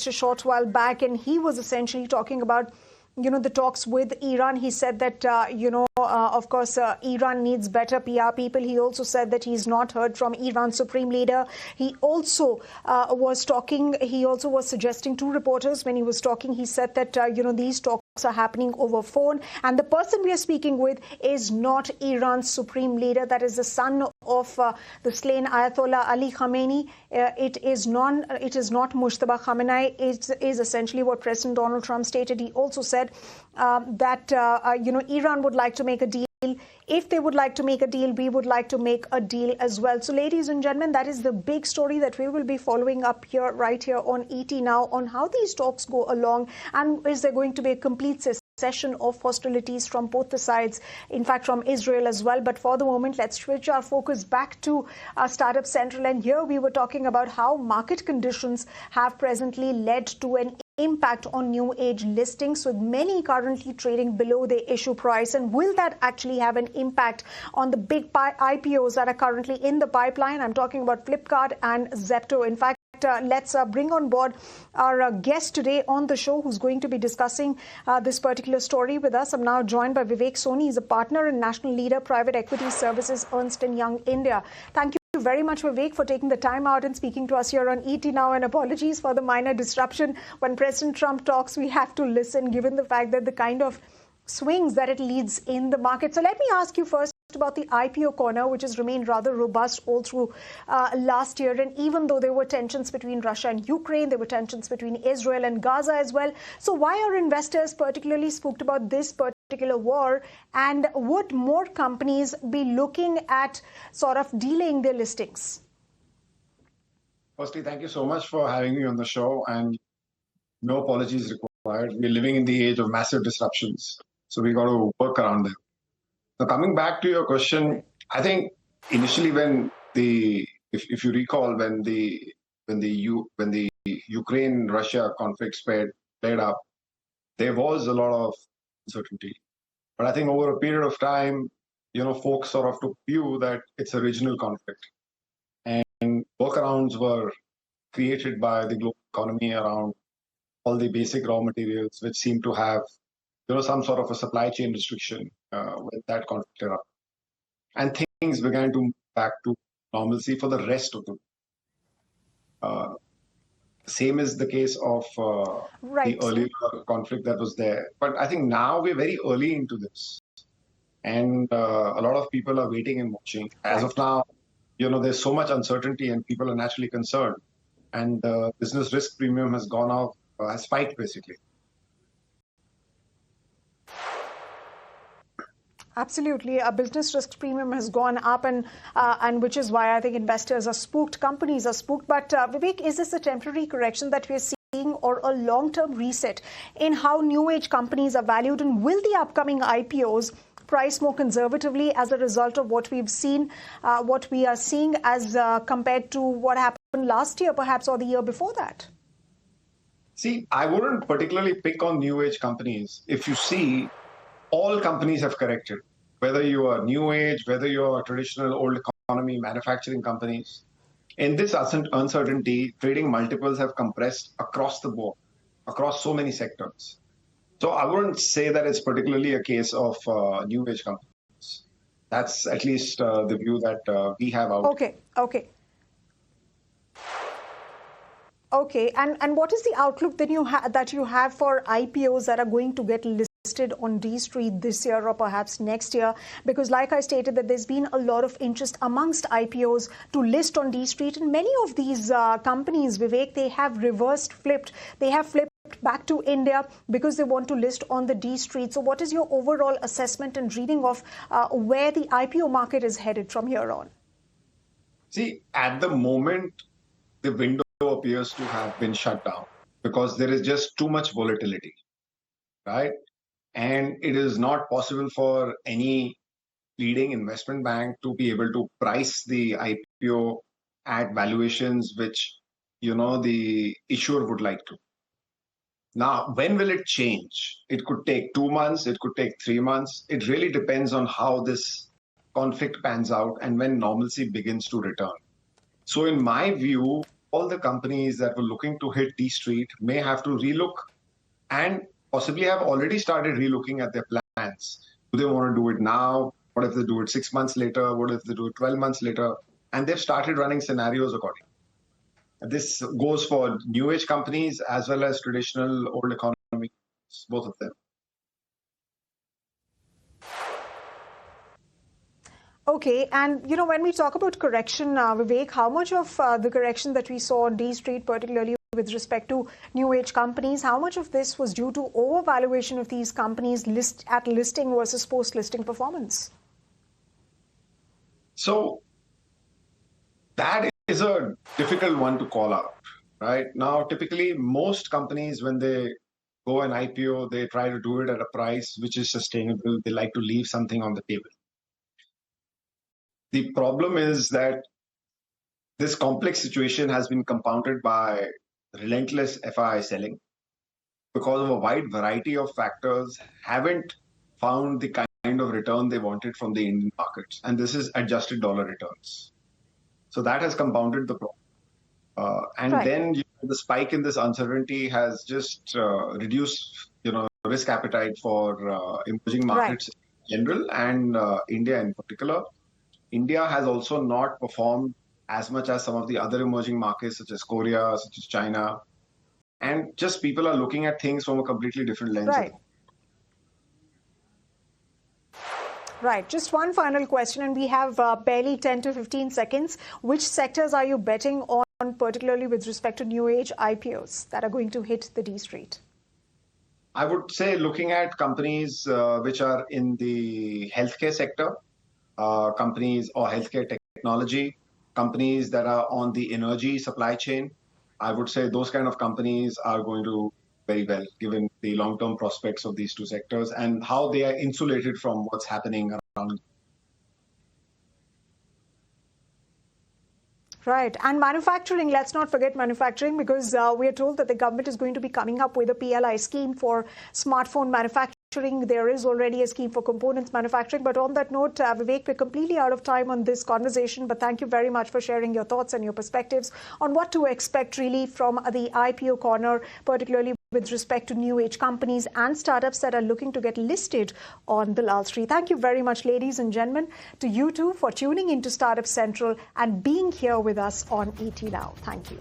just a short while back, and he was essentially talking about the talks with Iran. He said that, of course, Iran needs better PR people. He also said that he's not heard from Iran's supreme leader. He also was suggesting to reporters when he was talking, he said that, these talks are happening over phone. And the person we are speaking with is not Iran's supreme leader. That is the son of the slain Ayatollah Ali Khamenei. It is not Mujtaba Khamenei. It is essentially what President Donald Trump stated. He also said that Iran would like to make a deal. If they would like to make a deal, we would like to make a deal as well. So, ladies and gentlemen, that is the big story that we will be following up here, right here on ET Now, on how these talks go along, and is there going to be a complete cessation of hostilities from both the sides, in fact from Israel as well. But for the moment, let's switch our focus back to Startup Central, and here we were talking about how market conditions have presently led to an impact on new age listings, with many currently trading below their issue price. And will that actually have an impact on the big IPOs that are currently in the pipeline? I'm talking about Flipkart and Zepto. In fact, let's bring on board our guest today on the show, who's going to be discussing this particular story with us. I'm now joined by Vivek Soni. He's a partner and national leader, private equity services, Ernst Young India. Thank you very much, Vivek, for taking the time out and speaking to us here on ET Now. And apologies for the minor disruption. When President Trump talks, we have to listen, given the fact that the kind of swings that it leads in the market. So let me ask you first about the IPO Corner, which has remained rather robust all through last year. And even though there were tensions between Russia and Ukraine, there were tensions between Israel and Gaza as well. So why are investors particularly spooked about this particular war? And would more companies be looking at sort of delaying their listings? Firstly, thank you so much for having me on the show, and no apologies required. We're living in the age of massive disruptions, so we got to work around them. So coming back to your question, I think initially if you recall, when the Ukraine-Russia conflict played up, there was a lot of uncertainty. But I think over a period of time, folks sort of took view that it's a regional conflict, and workarounds were created by the global economy around all the basic raw materials, which seem to have some sort of a supply chain restriction when that conflict erupted. And things began to move back to normalcy for the rest of the world. Same is the case of the earlier conflict that was there. But I think now we're very early into this. And a lot of people are waiting and watching. As of now, there's so much uncertainty and people are naturally concerned. And the business risk premium has gone up, has spiked basically. Absolutely. A business risk premium has gone up, and which is why I think investors are spooked, companies are spooked. But Vivek, is this a temporary correction that we're seeing, or a long-term reset in how new age companies are valued? And will the upcoming IPOs price more conservatively as a result of what we've seen, what we are seeing as compared to what happened last year, perhaps, or the year before that? See, I wouldn't particularly pick on new age companies. If you see, all companies have corrected, whether you are new age, whether you are traditional old economy, manufacturing companies. In this uncertainty, trading multiples have compressed across the board, across so many sectors. So I wouldn't say that it's particularly a case of new age companies. That's at least the view that we have out. Okay. And what is the outlook that you have for IPOs that are going to get listed on D Street this year or perhaps next year? Because like I stated, that there's been a lot of interest amongst IPOs to list on D Street, and many of these companies, Vivek, they have flipped back to India because they want to list on the D Street. So what is your overall assessment and reading of where the IPO market is headed from here on? See, at the moment, the window appears to have been shut down because there is just too much volatility, right? And it is not possible for any leading investment bank to be able to price the IPO at valuations which, the issuer would like to. Now, when will it change? It could take 2 months, it could take 3 months. It really depends on how this conflict pans out and when normalcy begins to return. So in my view, all the companies that were looking to hit D Street may have to relook and possibly have already started relooking at their plans. Do they want to do it now? What if they do it 6 months later? What if they do it 12 months later? And they've started running scenarios accordingly. This goes for new age companies as well as traditional old economy, both of them. Okay, and when we talk about correction, Vivek, how much of the correction that we saw on D Street, particularly with respect to new age companies, how much of this was due to overvaluation of these companies at listing versus post-listing performance? So that is a difficult one to call out, right? Now, typically, most companies, when they go an IPO, they try to do it at a price which is sustainable. They like to leave something on the table. The problem is that this complex situation has been compounded by relentless FII selling because of a wide variety of factors haven't found the kind of return they wanted from the Indian markets. And this is adjusted dollar returns. So that has compounded the problem. Then the spike in this uncertainty has just reduced, risk appetite for emerging markets in general and India in particular. India has also not performed as much as some of the other emerging markets, such as Korea, such as China. And just people are looking at things from a completely different lens. Right. Just one final question, and we have barely 10 to 15 seconds. Which sectors are you betting on, particularly with respect to new age IPOs that are going to hit the D Street? I would say looking at companies which are in the healthcare sector, companies or healthcare technology, companies that are on the energy supply chain. I would say those kind of companies are going to do very well, given the long-term prospects of these two sectors and how they are insulated from what's happening around. Right. And manufacturing, let's not forget manufacturing, because we are told that the government is going to be coming up with a PLI scheme for smartphone manufacturing. There is already a scheme for components manufacturing. But on that note, Vivek, we're completely out of time on this conversation. But thank you very much for sharing your thoughts and your perspectives on what to expect really from the IPO corner, particularly with respect to new age companies and startups that are looking to get listed on the Lal Street. Thank you very much, ladies and gentlemen, to you two for tuning into Startup Central and being here with us on ET Now. Thank you.